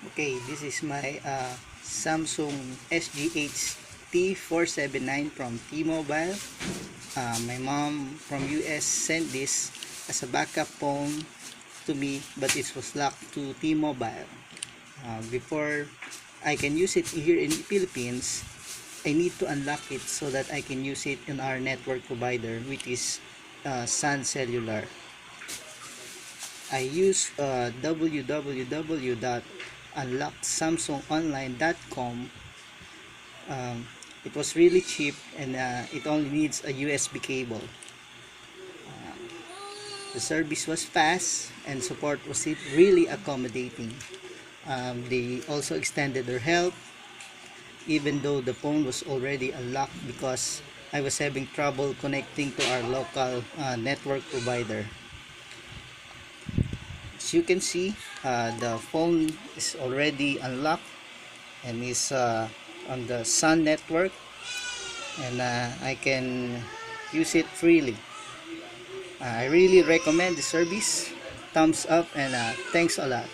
Okay, this is my Samsung SGH T479 from T-Mobile. My mom from US sent this as a backup phone to me, but it was locked to T-Mobile. Before I can use it here in the Philippines, I need to unlock it so that I can use it in our network provider, which is Sun Cellular. I use www.unlocksamsungonline.com. It was really cheap, and it only needs a USB cable. The service was fast and support was really accommodating. They also extended their help even though the phone was already unlocked because I was having trouble connecting to our local network provider. As you can see, the phone is already unlocked and is on the Sun network, and I can use it freely. I really recommend the service. Thumbs up, and thanks a lot.